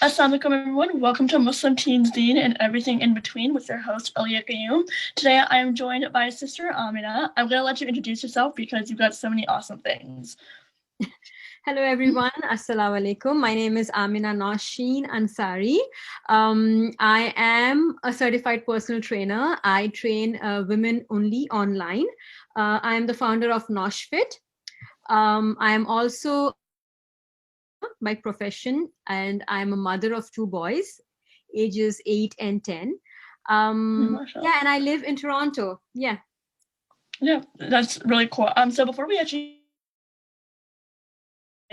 Assalamu alaikum everyone. Welcome to Muslim Teens Deen and Everything in Between with your host Aliyah. Today I am joined by sister Amina. I'm going to let you introduce yourself because you've got so many awesome things. Hello everyone. Assalamu alaikum. My name is Amina Naush Ansari. I am a certified personal trainer. I train women only online. I am the founder of NaushFit. I am also by profession, and I'm a mother of two boys, ages 8 and 10. Yeah, and I live in Toronto. Yeah, that's really cool. So before we actually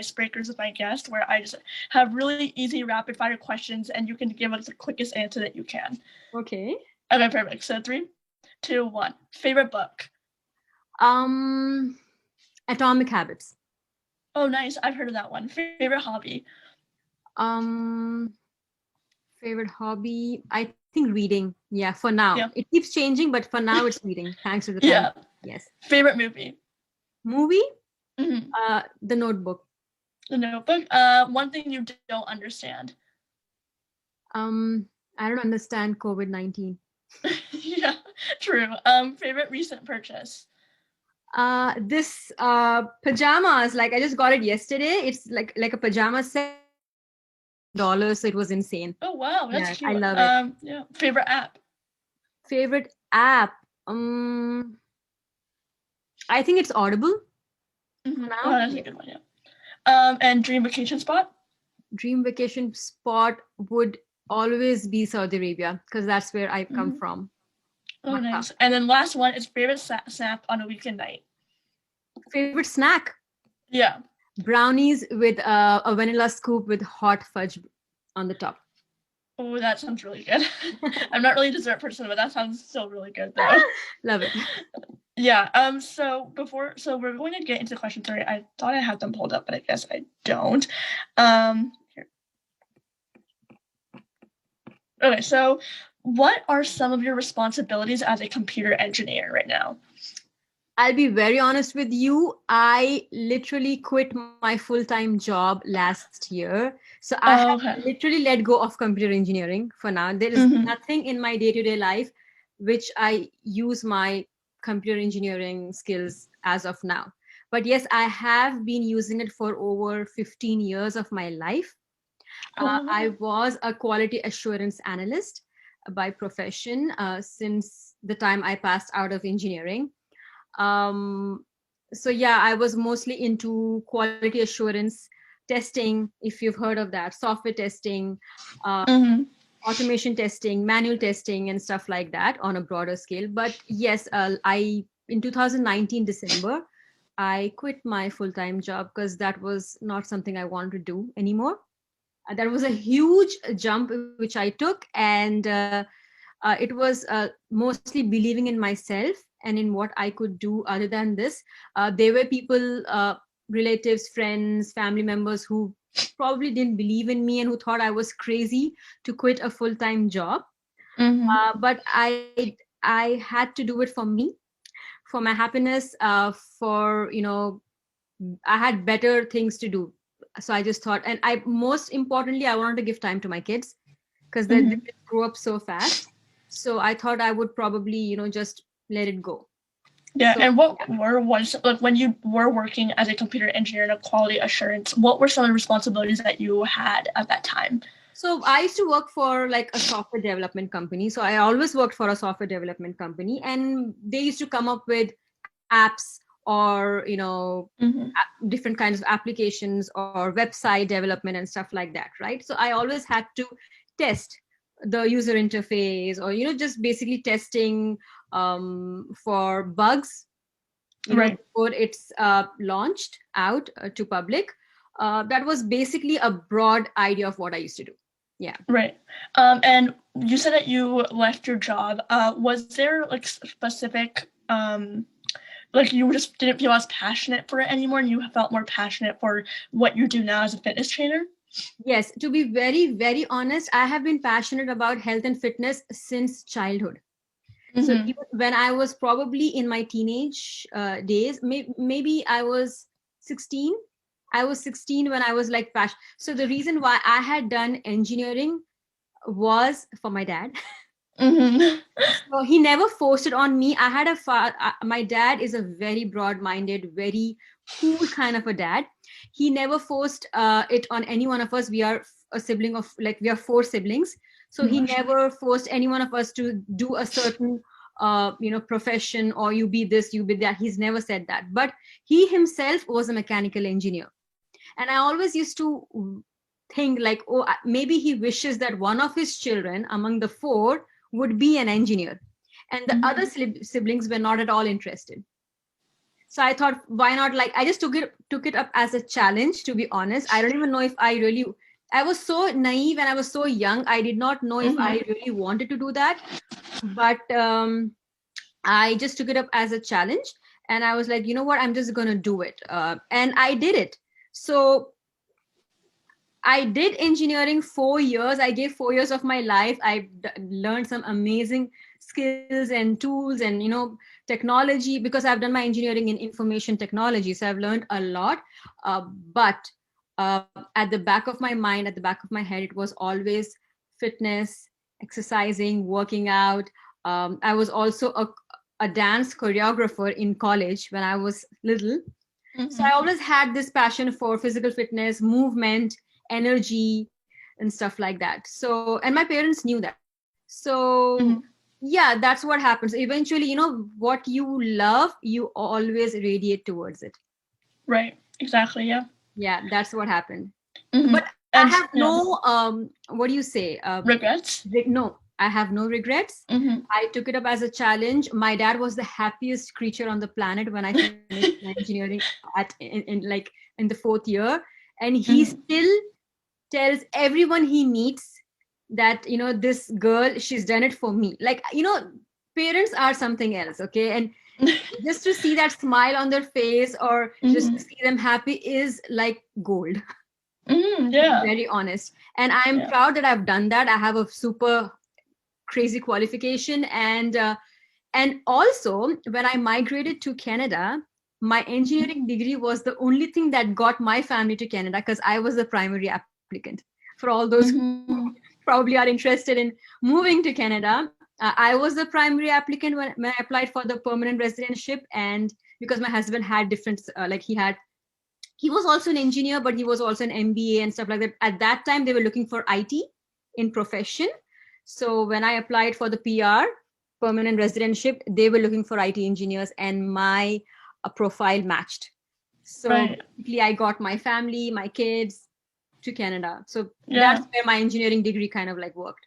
icebreakers with my guest, where I just have really easy rapid fire questions and you can give us the quickest answer that you can. Okay, perfect. So 3, 2, 1. Favorite book? Atomic Habits. Oh, nice. I've heard of that one. Favorite hobby? Favorite hobby, I think reading. Yeah, for now. Yeah. It keeps changing, but for now it's reading. Thanks to the time. Yeah. Yes. Favorite movie? Movie? The Notebook. The Notebook. One thing you don't understand? I don't understand COVID-19. Yeah, true. Favorite recent purchase? This pajamas, like I just got it yesterday. It's like a pajama set. $, so it was insane. Oh wow, that's cute. I love it. Yeah. Favorite app? Favorite app? I think it's Audible. Now. Oh, that's a good one. Yeah. And dream vacation spot? Dream vacation spot would always be Saudi Arabia because that's where I come from. Oh, nice. And then last one is favorite snack on a weekend night. Favorite snack? Yeah. Brownies with a vanilla scoop with hot fudge on the top. Oh, that sounds really good. I'm not really a dessert person, but that sounds still really good though. Love it. Yeah. So we're going to get into the questions. Sorry, I thought I had them pulled up, but I guess I don't. Here. Okay. So, what are some of your responsibilities as a computer engineer right now? I'll be very honest with you. I literally quit my full-time job last year. So I have literally let go of computer engineering for now. There is nothing in my day-to-day life which I use my computer engineering skills as of now. But yes, I have been using it for over 15 years of my life. I was a quality assurance analyst by profession since the time I passed out of engineering. So yeah, I was mostly into quality assurance testing, if you've heard of that, software testing, automation testing, manual testing, and stuff like that on a broader scale. But yes, in 2019 December, I quit my full-time job because that was not something I wanted to do anymore. That was a huge jump which I took, and it was mostly believing in myself and in what I could do other than this. There were people, relatives, friends, family members who probably didn't believe in me and who thought I was crazy to quit a full-time job. But I had to do it for me, for my happiness, for, I had better things to do. So I just thought, and most importantly, I wanted to give time to my kids because they grew up so fast. So I thought I would probably, just let it go. Yeah, so, and when you were working as a computer engineer in a quality assurance, what were some of the responsibilities that you had at that time? So I used to work for like a software development company. So I always worked for a software development company, and they used to come up with apps or different kinds of applications or website development and stuff like that, right? So I always had to test the user interface, or just basically testing for bugs before it's launched out to public. That was basically a broad idea of what I used to do. Yeah. Right. And you said that you left your job. Was there like specific like you just didn't feel as passionate for it anymore and you felt more passionate for what you do now as a fitness trainer? Yes, to be very, very honest, I have been passionate about health and fitness since childhood. So even when I was probably in my teenage days, maybe I was 16 I was 16 when I was like passion. So the reason why I had done engineering was for my dad. Mm-hmm. So he never forced it on me. I had my dad is a very broad-minded, very cool kind of a dad. He never forced it on any one of us. We are a sibling of, like, we are 4 siblings. So he never forced any one of us to do a certain profession, or you be this, you be that. He's never said that. But he himself was a mechanical engineer. And I always used to think like, oh, maybe he wishes that one of his children among the 4 would be an engineer. And the other siblings were not at all interested. So I thought, why not? Like, I just took it up as a challenge, to be honest. I don't even know if I was so naive and I was so young. I did not know if I really wanted to do that. But I just took it up as a challenge. And I was like, you know what? I'm just going to do it. And I did it. So I did engineering 4 years. I gave 4 years of my life. I learned some amazing skills and tools and, technology, because I've done my engineering in information technology. So I've learned a lot. But at the back of my mind, at the back of my head, it was always fitness, exercising, working out. I was also a dance choreographer in college when I was little. So I always had this passion for physical fitness, movement, energy, and stuff like that. So, and my parents knew that. So yeah, that's what happens. Eventually, what you love, you always radiate towards it. Right. Exactly. Yeah. Yeah, that's what happened. But I have no what do you say, regrets? No, I have no regrets. I took it up as a challenge. My dad was the happiest creature on the planet when I finished my engineering in the 4th year, and he still tells everyone he meets that, this girl, she's done it for me. Like, parents are something else. Okay. And just to see that smile on their face, or just to see them happy, is like gold. Yeah. Very honest. And I'm proud that I've done that. I have a super crazy qualification. And also, when I migrated to Canada, my engineering degree was the only thing that got my family to Canada, because I was the primary applicant. For all those who probably are interested in moving to Canada, I was the primary applicant when I applied for the permanent residentship. And because my husband had different, he was also an engineer, but he was also an MBA and stuff like that. At that time, they were looking for IT in profession. So when I applied for the PR, permanent residentship, they were looking for IT engineers, and my profile matched. So basically, I got my family, my kids to Canada. So that's where my engineering degree kind of like worked.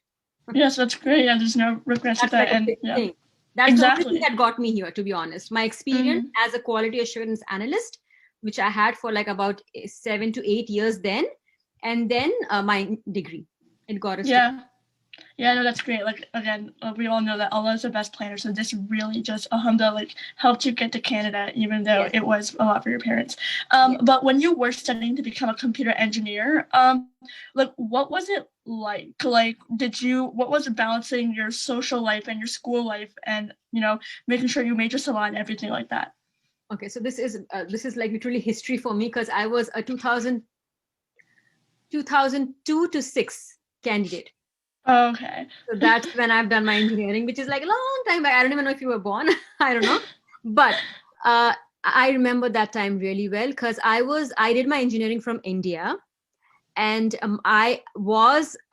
Yes, that's great. Yeah, there's no regrets with that. And thing. That's the only thing that got me here, to be honest. My experience as a quality assurance analyst, which I had for like about 7 to 8 years then, and then my degree. It got us. Yeah, no, that's great. Like, again, we all know that Allah is the best planner. So this really just, alhamdulillah, like, helped you get to Canada, even though it was a lot for your parents. But when you were studying to become a computer engineer, like, what was it like? Like, what was it balancing your social life and your school life, and, making sure you made your salon and everything like that? Okay, so this is like literally history for me, because I was a 2002 to 6 candidate. Okay. So that's when I've done my engineering, which is like a long time back. I don't even know if you were born. I don't know. But I remember that time really well, because I did my engineering from India. And I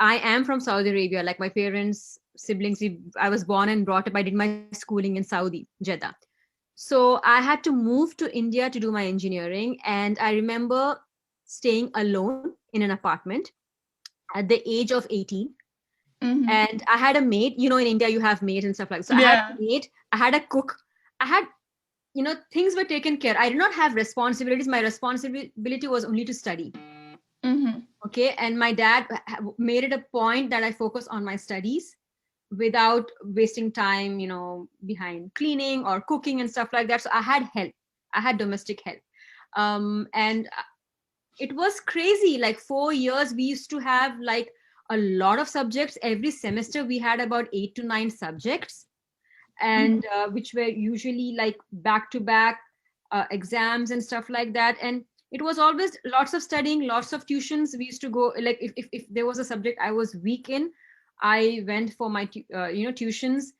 am from Saudi Arabia. Like, my parents, siblings, I was born and brought up. I did my schooling in Saudi, Jeddah. So I had to move to India to do my engineering. And I remember staying alone in an apartment at the age of 18. And I had a maid. In India, you have maids and stuff like that. So I had a maid, I had a cook. I had, things were taken care. I did not have responsibilities. My responsibility was only to study. Okay. And my dad made it a point that I focus on my studies without wasting time, behind cleaning or cooking and stuff like that. So I had help. I had domestic help. And it was crazy. Like, 4 years, we used to have like a lot of subjects. Every semester we had about 8 to 9 subjects, and which were usually like back to back exams and stuff like that. And it was always lots of studying, lots of tuitions. We used to go, like if there was a subject I was weak in, I went for my tuitions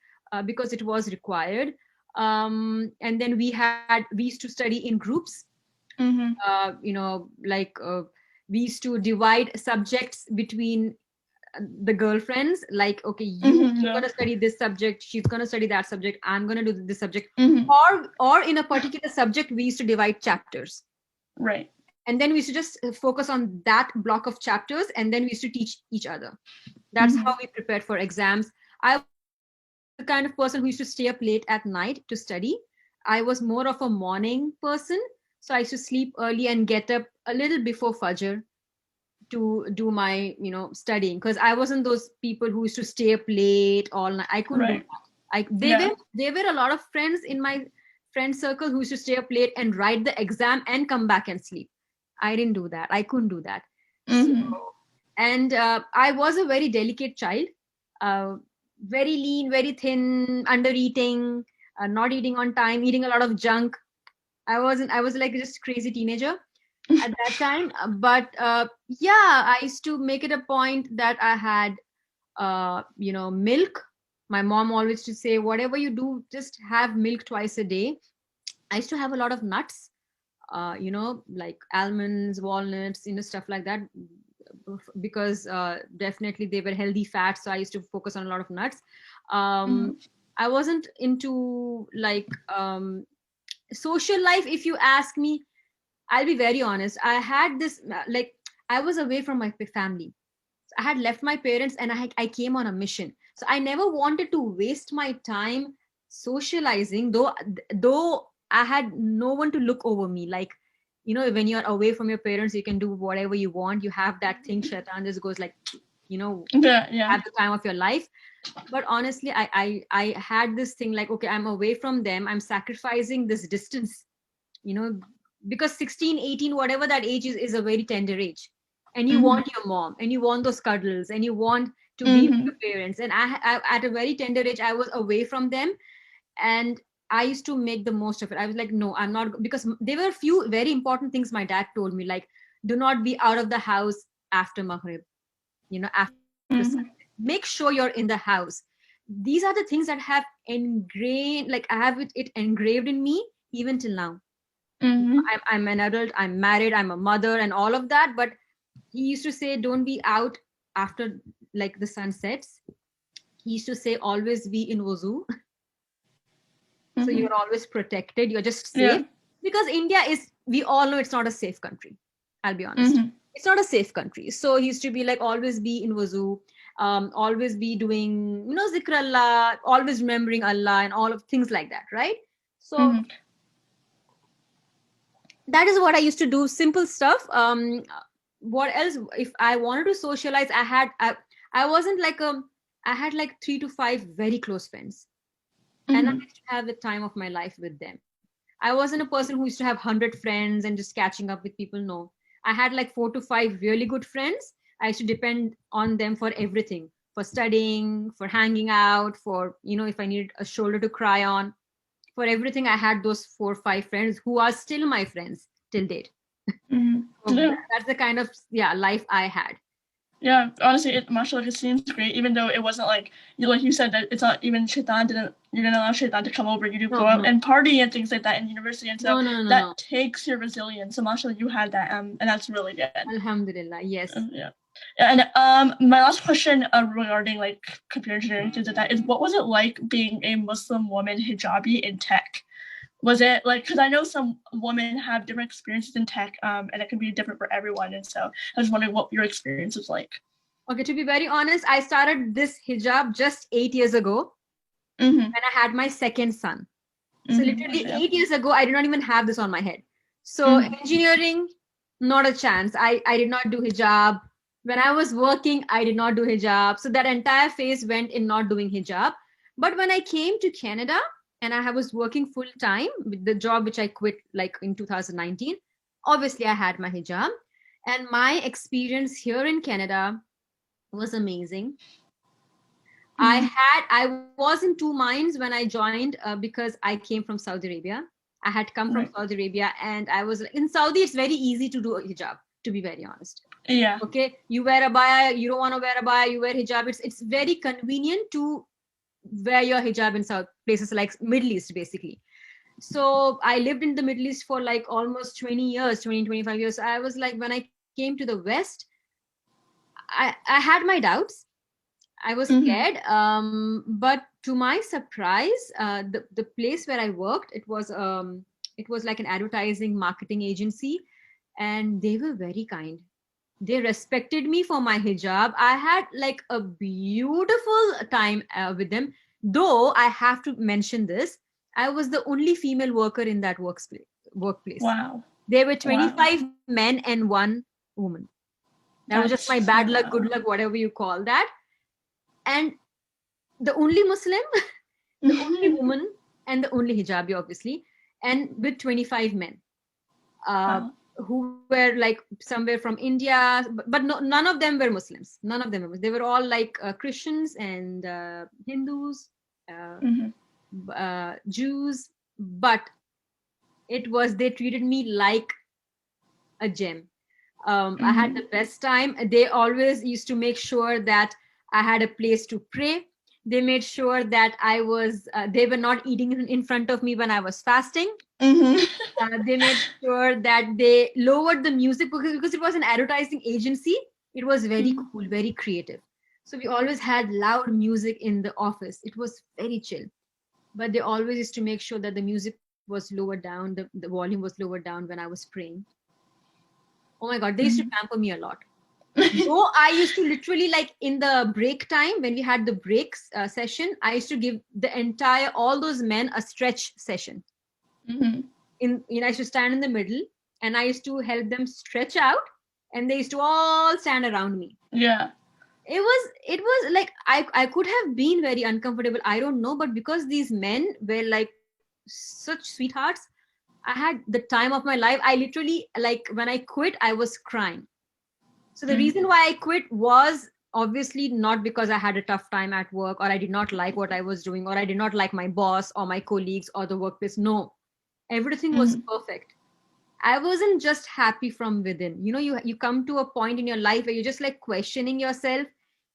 because it was required. And then we used to study in groups. Like we used to divide subjects between the girlfriends, like, okay, you're gonna study this subject, she's gonna study that subject, I'm gonna do this subject. Or in a particular subject we used to divide chapters, right? And then we used to just focus on that block of chapters, and then we used to teach each other. That's how we prepared for exams. I was the kind of person who used to stay up late at night to study. I was more of a morning person, so I used to sleep early and get up a little before Fajr to do my studying, because I wasn't those people who used to stay up late all night. I couldn't do that. There were a lot of friends in my friend circle who used to stay up late and write the exam and come back and sleep. I didn't do that. I couldn't do that. And I was a very delicate child, very lean, very thin, under eating, not eating on time, eating a lot of junk. I was like just crazy teenager at that time. But I used to make it a point that I had milk. My mom always used to say, whatever you do, just have milk twice a day. I used to have a lot of nuts, like almonds, walnuts, stuff like that, because definitely they were healthy fats. So I used to focus on a lot of nuts. I wasn't into like social life. If you ask me, I'll be very honest. I had this, like, I was away from my family. So I had left my parents and I came on a mission. So I never wanted to waste my time socializing, though I had no one to look over me. Like, when you're away from your parents, you can do whatever you want. You have that thing, Shaitan just goes like, have the time of your life. But honestly, I had this thing like, okay, I'm away from them. I'm sacrificing this distance, because 16, 18, whatever that age is a very tender age. And you want your mom, and you want those cuddles, and you want to be with your parents. And I, at a very tender age, I was away from them. And I used to make the most of it. I was like, no, I'm not, because there were a few very important things my dad told me, like, do not be out of the house after Maghrib, after sunset. Make sure you're in the house. These are the things that have ingrained, like I have it engraved in me even till now. I'm an adult, I'm married, I'm a mother and all of that. But he used to say, don't be out after like the sun sets. He used to say, always be in wuzu. So you're always protected. You're just safe. Because India is, we all know it's not a safe country. I'll be honest. It's not a safe country. So he used to be like, always be in wuzu, always be doing, zikr Allah, always remembering Allah and all of things like that, right? So that is what I used to do, simple stuff. What else? If I wanted to socialize, I wasn't like, I had like 3 to 5 very close friends. And I used to have the time of my life with them. I wasn't a person who used to have 100 friends and just catching up with people. No, I had like 4 to 5 really good friends. I used to depend on them for everything, for studying, for hanging out, for, if I needed a shoulder to cry on, for everything. I had those 4 or 5 friends who are still my friends till date. So that's the kind of life I had. Yeah, honestly, mashallah, it seems great, even though it wasn't like you said, that it's not even you didn't allow shaitan to come over. You do go out and party and things like that in university, and so that takes your resilience. So mashallah, you had that, and that's really good. Alhamdulillah, yes. And my last question regarding like computer engineering, things like that, is what was it like being a Muslim woman hijabi in tech? Was it like, because I know some women have different experiences in tech, and it can be different for everyone. And so I was wondering what your experience was like. Okay, to be very honest, I started this hijab just 8 years ago when I had my second son. So literally 8 years ago, I did not even have this on my head. So engineering, not a chance. I did not do hijab. When I was working, I did not do hijab. So that entire phase went in not doing hijab. But when I came to Canada, and I was working full time with the job which I quit like in 2019. Obviously, I had my hijab, and my experience here in Canada was amazing. I was in 2 minds when I joined because I came from Saudi Arabia. I had come from Saudi Arabia, and I was in Saudi. It's very easy to do a hijab, to be very honest. Yeah. Okay. You wear abaya, you don't want to wear abaya, you wear hijab. It's very convenient to wear your hijab in South places like Middle East, basically. So I lived in the Middle East for like almost 20 years, 25 years. I was like, when I came to the West, I had my doubts. I was scared. But to my surprise, the place where I worked, it was like an advertising marketing agency, and they were very kind. They respected me for my hijab. I had like a beautiful time with them. Though I have to mention this, I was the only female worker in that workplace. Wow. There were 25 men and 1 woman. That was just my bad luck, good luck, whatever you call that. And the only Muslim, the only woman, and the only hijabi, obviously, and with 25 men. Who were like somewhere from India, but none of them were Muslims. None of them were. They were all like Christians and Hindus, Jews. But they treated me like a gem. I had the best time. They always used to make sure that I had a place to pray. They made sure that they were not eating in front of me when I was fasting. They made sure that they lowered the music because it was an advertising agency. It was very cool, very creative. So we always had loud music in the office. It was very chill. But they always used to make sure that the music was lowered down, the volume was lowered down when I was praying. Oh my God, they used to pamper me a lot. So I used to literally, like in the break time, when we had the breaks session, I used to give all those men a stretch session. I used to stand in the middle and I used to help them stretch out, and they used to all stand around me. Yeah. It was like, I could have been very uncomfortable. I don't know, but because these men were like such sweethearts, I had the time of my life. I literally, like when I quit, I was crying. So the reason why I quit was obviously not because I had a tough time at work, or I did not like what I was doing, or I did not like my boss or my colleagues or the workplace. No, everything was perfect. I wasn't just happy from within. You come to a point in your life where you're just like questioning yourself.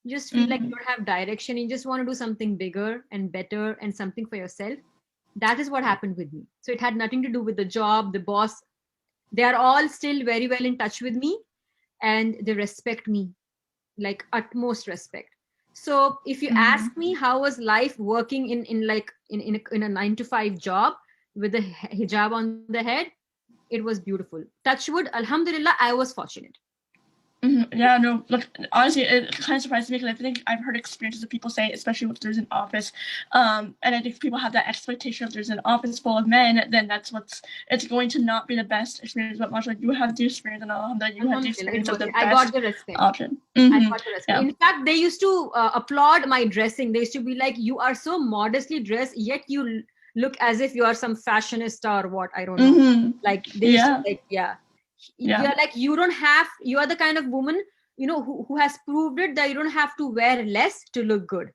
You just feel like you don't have direction. You just want to do something bigger and better and something for yourself. That is what happened with me. So it had nothing to do with the job, the boss. They are all still very well in touch with me, and they respect me, like utmost respect. So if you ask me how was life working in a 9-to-5 job with a hijab on the head, it was beautiful. Touch wood, alhamdulillah, I was fortunate. Yeah, no, look, honestly, it kind of surprises me because I think I've heard experiences of people say, especially if there's an office, and I think people have that expectation if there's an office full of men, then it's going to not be the best experience. But mashallah, you have the experience, and alhamdulillah, you had the experience of the best I got the respect. Option. I got the respect. Yeah. In fact, they used to applaud my dressing. They used to be like, you are so modestly dressed, yet you look as if you are some fashionista or what, I don't know. Like they used to, like, you're like, you are the kind of woman, who has proved it that you don't have to wear less to look good.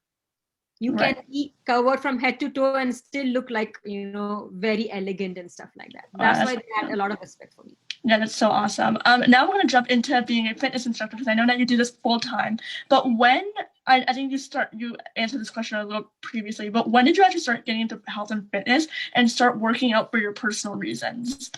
You can be covered from head to toe and still look like, very elegant and stuff like that. That's why they had a lot of respect for me. Yeah, that's so awesome. Now we're going to jump into being a fitness instructor, because I know that you do this full time. But when, I think you answered this question a little previously, but when did you actually start getting into health and fitness and start working out for your personal reasons?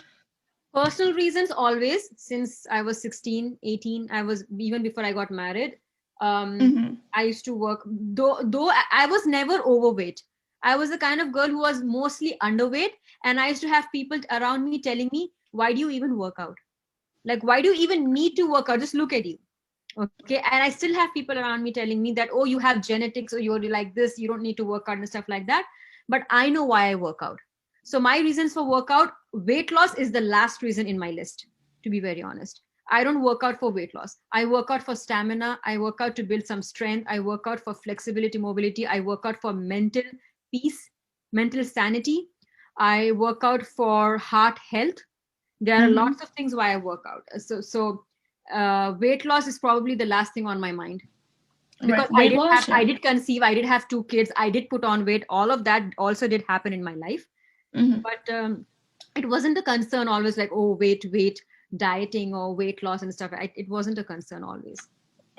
Personal reasons always, since I was 16, 18, even before I got married. I used to work, though I was never overweight. I was the kind of girl who was mostly underweight, and I used to have people around me telling me, why do you even work out? Like, why do you even need to work out? Just look at you. Okay. And I still have people around me telling me that, oh, you have genetics, or you're like this, you don't need to work out and stuff like that. But I know why I work out. So my reasons for workout, weight loss is the last reason in my list, to be very honest. I don't work out for weight loss. I work out for stamina. I work out to build some strength. I work out for flexibility, mobility. I work out for mental peace, mental sanity. I work out for heart health. There are lots of things why I work out. So weight loss is probably the last thing on my mind. Because I did conceive, I did have 2 kids, I did put on weight. All of that also did happen in my life. But it wasn't a concern always like, oh, weight dieting or weight loss and stuff. It wasn't a concern always.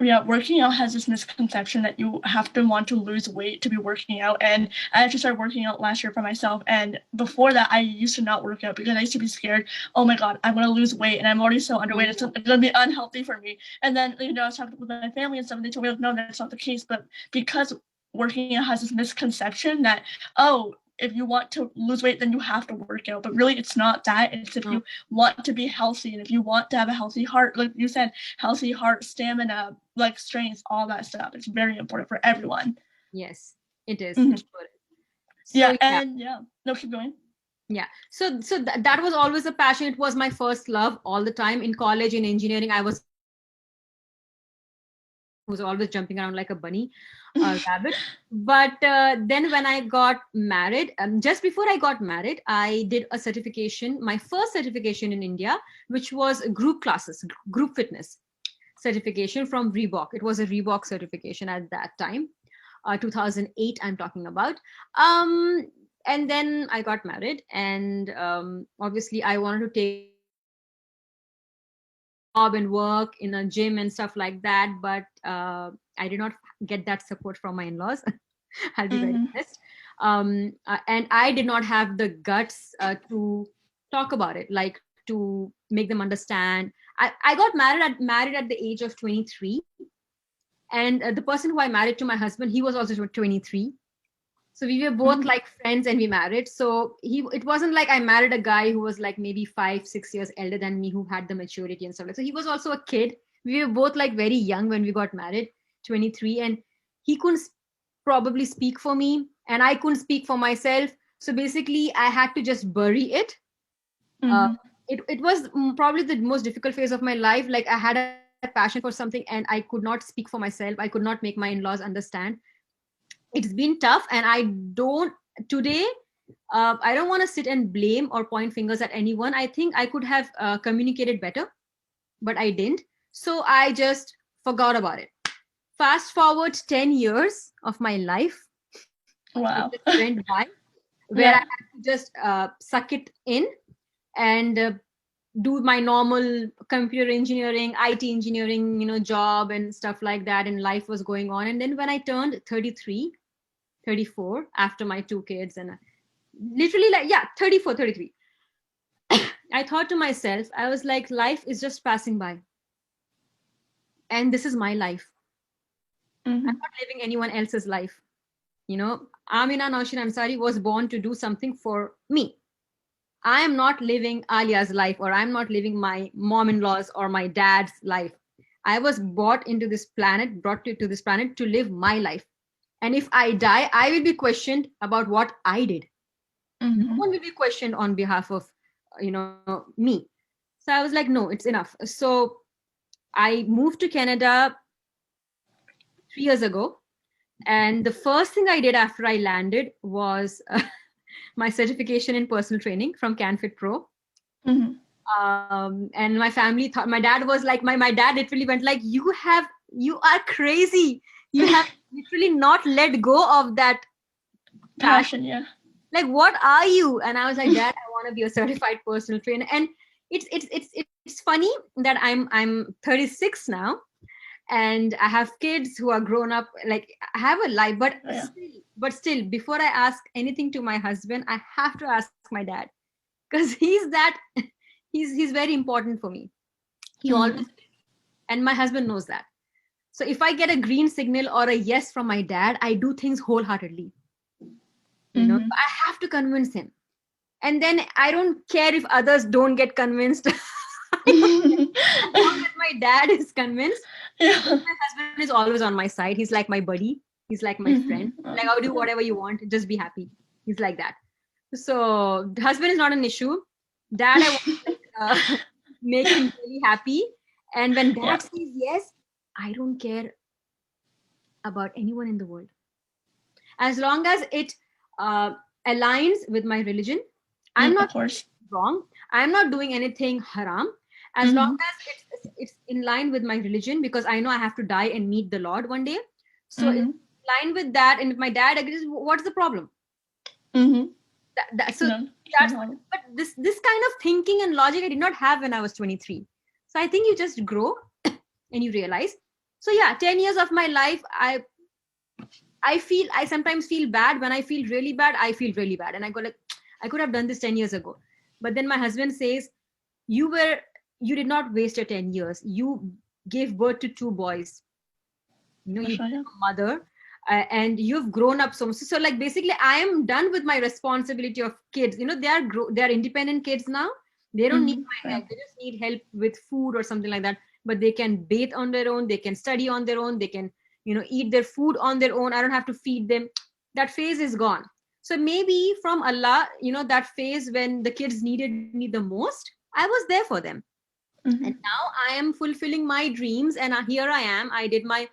Yeah, working out has this misconception that you have to want to lose weight to be working out. And I actually started working out last year for myself. And before that, I used to not work out because I used to be scared. Oh my God, I'm going to lose weight and I'm already so underweight. It's going to be unhealthy for me. And then, I was talking with my family and stuff, and they told me, like, no, that's not the case. But because working out has this misconception that, oh, if you want to lose weight, then you have to work out. But really, it's not that. It's if you want to be healthy and if you want to have a healthy heart, like you said, healthy heart, stamina, like strength, all that stuff. It's very important for everyone. Yes, it is. Mm-hmm. So, No, keep going. Yeah. So that was always a passion. It was my first love all the time. In college, in engineering, I was always jumping around like a bunny, rabbit. But then when I got married, just before I got married, I did a certification, my first certification in India, which was group classes, group fitness certification from Reebok. It was a Reebok certification at that time, 2008 I'm talking about. And then I got married, and obviously I wanted to take job and work in a gym and stuff like that, but I did not get that support from my in-laws. I'll be very honest. And I did not have the guts to talk about it, like to make them understand. I got married at the age of 23, and the person who I married to, my husband, he was also 23. So we were both like friends and we married. So it wasn't like I married a guy who was like maybe 5-6 years elder than me, who had the maturity and stuff like that. So he was also a kid. We were both like very young when we got married, 23, and he couldn't probably speak for me and I couldn't speak for myself. So basically I had to just bury it. It was probably the most difficult phase of my life. Like I had a passion for something and I could not speak for myself. I could not make my in-laws understand. It's been tough, and I don't want to sit and blame or point fingers at anyone. I think I could have communicated better, but I didn't. So I just forgot about it. Fast forward 10 years of my life. Wow. It just went by, where I had to just suck it in and do my normal computer engineering, IT engineering, job and stuff like that. And life was going on. And then when I turned 33, 34, after my 2 kids, and literally 34, 33, I thought to myself, I was like, life is just passing by. And this is my life. I'm not living anyone else's life. Amina Naush was born to do something for me. I am not living Aliyah's life, or I'm not living my mom-in-law's or my dad's life. I was brought to this planet to live my life. And if I die, I will be questioned about what I did. No one will be questioned on behalf of, me. So I was like, no, it's enough. So I moved to Canada 3 years ago. And the first thing I did after I landed was my certification in personal training from CanFit Pro. And my family thought, my dad was like, my dad literally went like, you are crazy. You have literally not let go of that passion. Yeah. Like, what are you? And I was like, Dad, I want to be a certified personal trainer. And it's funny that I'm 36 now, and I have kids who are grown up. Like, I have a life, but still, before I ask anything to my husband, I have to ask my dad, because he's very important for me. He always, and my husband knows that. So if I get a green signal or a yes from my dad, I do things wholeheartedly. I have to convince him. And then I don't care if others don't get convinced. As long as my dad is convinced, my husband is always on my side. He's like my buddy. He's like my friend. Like, I'll do whatever you want. Just be happy. He's like that. So husband is not an issue. Dad, I want to make him really happy. And when dad says yes, I don't care about anyone in the world. As long as it aligns with my religion, I'm not wrong. I'm not doing anything haram. As long as it's in line with my religion, because I know I have to die and meet the Lord one day. So it's in line with that. And if my dad agrees, what's the problem? So that's, but this kind of thinking and logic I did not have when I was 23. So I think you just grow and you realize. So yeah, 10 years of my life, I sometimes feel bad. When I feel really bad, I feel really bad. And I go like, I could have done this 10 years ago. But then my husband says, you did not waste your 10 years. You gave birth to 2 boys. You know, you became a mother. And you've grown up so much. So like basically I am done with my responsibility of kids. You know, they are independent kids now. They don't need my help. They just need help with food or something like that. But they can bathe on their own. They can study on their own. They can, you know, eat their food on their own. I don't have to feed them. That phase is gone. So maybe from Allah, you know, that phase when the kids needed me the most, I was there for them. And now I am fulfilling my dreams. And here I am. I did my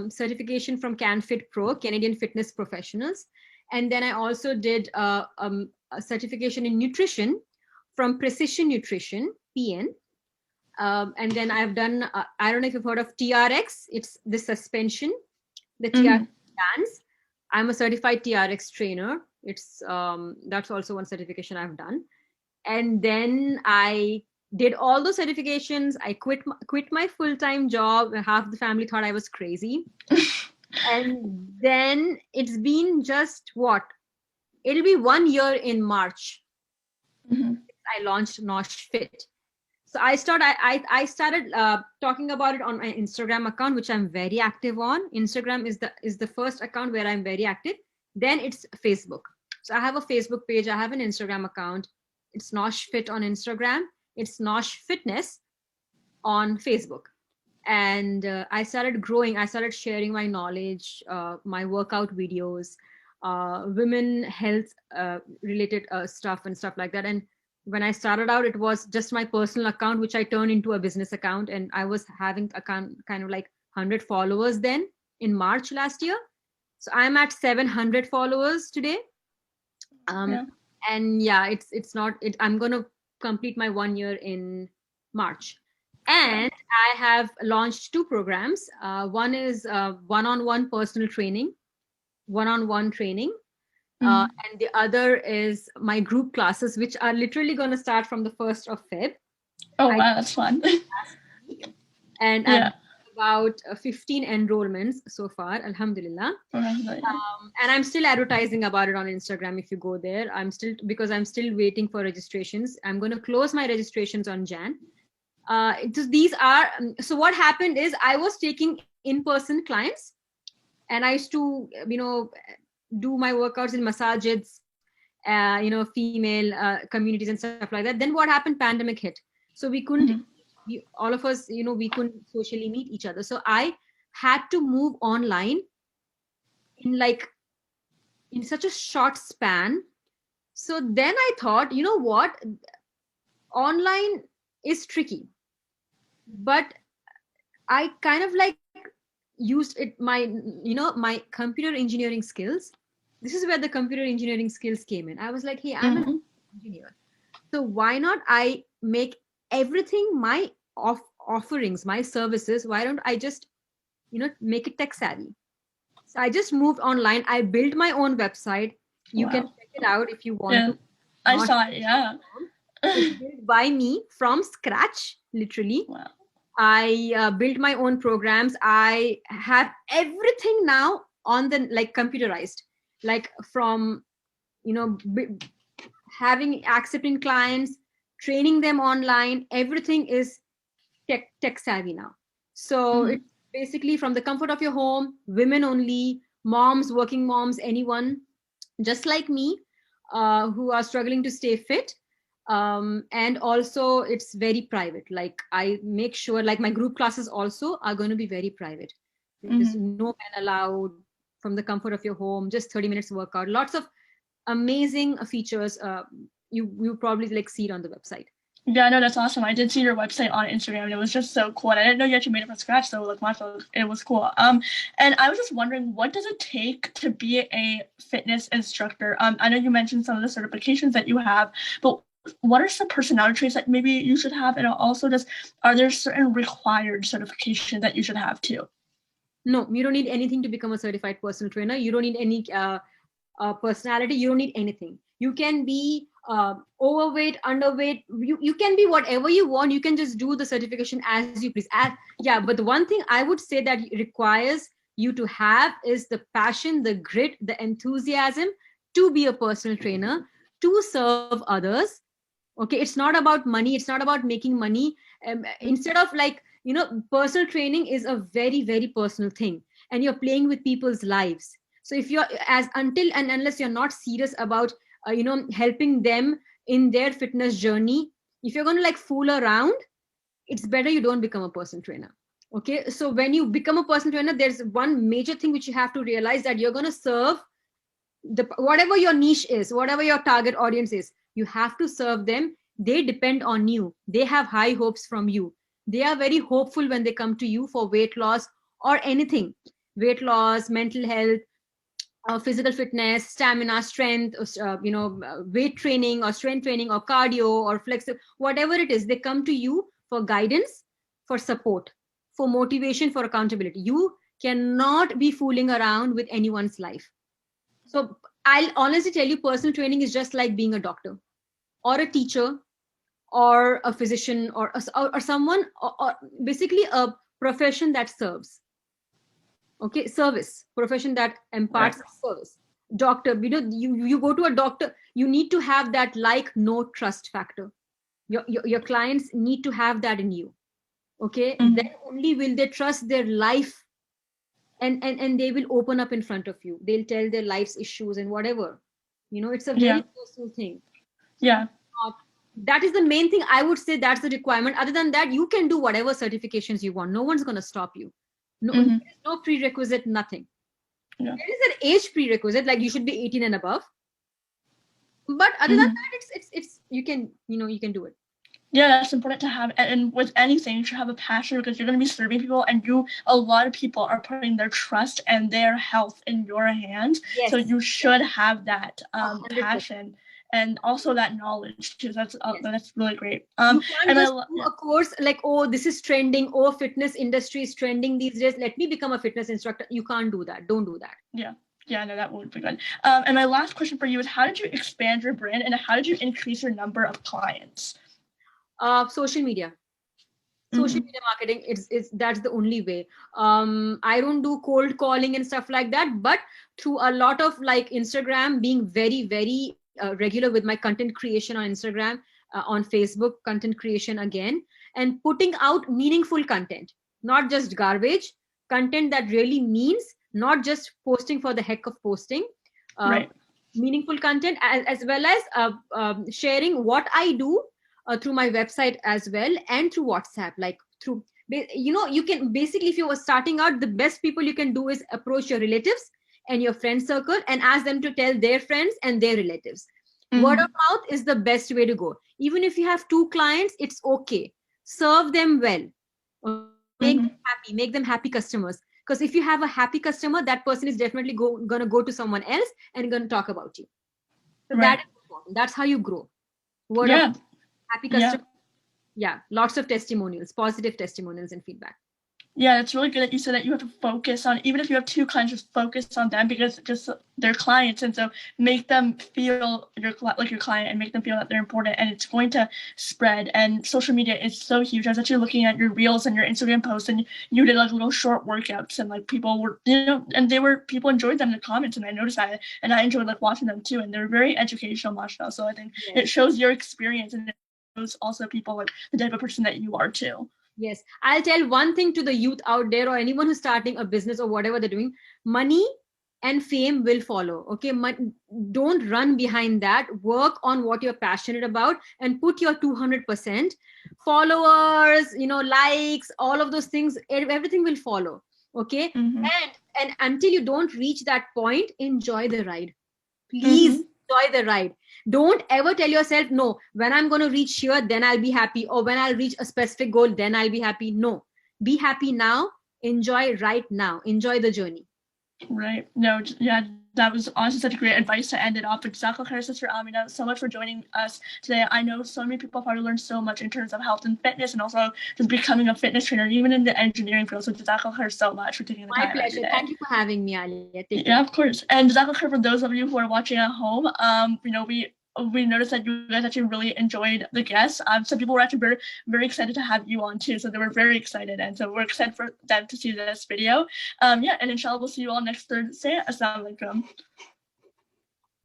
certification from CanFit Pro, Canadian Fitness Professionals. And then I also did a certification in nutrition from Precision Nutrition, PN. And then I've done, I don't know if you've heard of TRX. It's the suspension, the TRX bands. I'm a certified TRX trainer. It's that's also one certification I've done. And then I did all those certifications. I quit my full-time job. Half the family thought I was crazy. And then it's been just it'll be 1 year in March. I launched NaushFit. So I started talking about it on my Instagram account, which I'm very active on. Instagram is the first account where I'm very active. Then it's Facebook. So I have a Facebook page. I have an Instagram account. It's NaushFit on Instagram. It's Naush Fitness on Facebook. And I started growing. I started sharing my knowledge, my workout videos, women health related stuff and stuff like that. And when I started out, it was just my personal account, which I turned into a business account. And I was having kind of like 100 followers then in March last year. So I'm at 700 followers today. And yeah, I'm going to complete my 1 year in March. And I have launched 2 programs. One is one-on-one personal training, one-on-one training. And the other is my group classes, which are literally going to start from the 1st of Feb. Oh, wow, that's fun. And I've about 15 enrollments so far, alhamdulillah. And I'm still advertising about it on Instagram. If you go there, because I'm still waiting for registrations. I'm going to close my registrations on Jan. So what happened is I was taking in-person clients, and I used to, do my workouts in masajids, female communities and stuff like that. Then what happened? Pandemic hit. So we couldn't, all of us, we couldn't socially meet each other. So I had to move online in such a short span. So then I thought, you know what? Online is tricky, but I kind of used my computer engineering skills. This is where the computer engineering skills came in. I was like, hey, I'm an engineer. So why not I make everything my offerings, my services, why don't I just, make it tech savvy? So I just moved online. I built my own website. You can check it out if you want to. I saw it, yeah. It's built by me from scratch, literally. Wow. I built my own programs. I have everything now on the computerized, from, accepting clients, training them online. Everything is tech savvy now. So it's basically from the comfort of your home, women only, moms, working moms, anyone just like me who are struggling to stay fit. And also it's very private. I make sure my group classes also are going to be very private. There's no men allowed, from the comfort of your home, just 30 minutes workout, lots of amazing features. You probably see it on the website. Yeah, no, that's awesome. I did see your website on Instagram, and it was just so cool. And I didn't know you actually made it from scratch, so it was cool. And I was just wondering, what does it take to be a fitness instructor? I know you mentioned some of the certifications that you have, but what are some personality traits that maybe you should have? And also, are there certain required certifications that you should have too? No, you don't need anything to become a certified personal trainer. You don't need any personality. You don't need anything. You can be overweight, underweight. You can be whatever you want. You can just do the certification as you please. Yeah, but the one thing I would say that requires you to have is the passion, the grit, the enthusiasm to be a personal trainer, to serve others. Okay, it's not about money. It's not about making money. Instead of personal training is a very, very personal thing, and you're playing with people's lives. So if you're until and unless you're not serious about helping them in their fitness journey, if you're going to fool around, it's better you don't become a personal trainer. Okay, so when you become a personal trainer, there's one major thing which you have to realize, that you're going to serve whatever your niche is, whatever your target audience is. You have to serve them. They depend on you. They have high hopes from you. They are very hopeful when they come to you for weight loss or anything. Weight loss, mental health, physical fitness, stamina, strength, weight training or strength training or cardio or flexible, whatever it is, they come to you for guidance, for support, for motivation, for accountability. You cannot be fooling around with anyone's life. So I'll honestly tell you, personal training is just like being a doctor or a teacher or a physician or someone, or basically a profession that serves. Okay, service, profession that imparts service. Doctor, you go to a doctor, you need to have that no trust factor. Your clients need to have that in you. Okay, then only will they trust their life, and they will open up in front of you. They'll tell their life's issues and whatever. It's a very personal thing. Yeah. That is the main thing I would say. That's the requirement. Other than that, you can do whatever certifications you want. No one's going to stop you. No, there is no prerequisite, nothing. Yeah. There is an age prerequisite, like you should be 18 and above. But other than that, it's you can do it. Yeah, that's important to have. And with anything, you should have a passion, because you're going to be serving people, and a lot of people are putting their trust and their health in your hands. Yes. So you should have that passion. And also that knowledge, because that's really great. You can't just do a course like, oh, this is trending, oh, fitness industry is trending these days, let me become a fitness instructor. You can't do that. Don't do that. Yeah, no, that would be good. And my last question for you is, how did you expand your brand, and how did you increase your number of clients? Social media. Social media marketing, that's the only way. I don't do cold calling and stuff like that, but through a lot of Instagram, being very, very regular with my content creation on Instagram, on Facebook, content creation again, and putting out meaningful content, not just garbage content that really means, not just posting for the heck of posting. Meaningful content, as well as sharing what I do through my website as well, and through WhatsApp, you can basically, if you were starting out, the best people you can do is approach your relatives and your friend circle and ask them to tell their friends and their relatives. Word of mouth is the best way to go. Even if you have 2 clients, it's okay. Serve them well. Make them happy. Make them happy customers. Because if you have a happy customer, that person is definitely going to go to someone else and going to talk about you. So that is important. That's how you grow. Word of mouth. Happy customer. Yeah, lots of testimonials, positive testimonials and feedback. Yeah, it's really good that you said that you have to focus on, even if you have 2 clients, just focus on them, because just they're clients, and so make them feel like your client, and make them feel that they're important, and it's going to spread. And social media is so huge. I was actually looking at your reels and your Instagram posts, and you did little short workouts, and people were, and people enjoyed them in the comments, and I noticed that, and I enjoyed watching them too, and they're very educational, mashallah. So I think it shows your experience, and it shows also people the type of person that you are too. Yes. I'll tell one thing to the youth out there, or anyone who's starting a business or whatever they're doing. Money and fame will follow. Okay. Don't run behind that. Work on what you're passionate about and put your 200%. Followers, likes, all of those things, everything will follow. Okay. And until you don't reach that point, enjoy the ride. Please enjoy the ride. Don't ever tell yourself, no, when I'm going to reach here, then I'll be happy. Or when I'll reach a specific goal, then I'll be happy. No, be happy now. Enjoy right now. Enjoy the journey. Right. No, yeah, that was honestly such great advice to end it off. But Jazakallah Sister Amina, so much for joining us today. I know so many people probably learned so much in terms of health and fitness and also just becoming a fitness trainer, even in the engineering field. So Jazakallah so much for taking the My time out of your pleasure. day. Thank you for having me, Aliyah. Take Yeah, care. of course. And Jazakallah for those of you who are watching at home, we noticed that you guys actually really enjoyed the guests. Some people were actually very, very excited to have you on too. So they were very excited. And so we're excited for them to see this video. Yeah, and inshallah, we'll see you all next Thursday. Assalamu alaikum.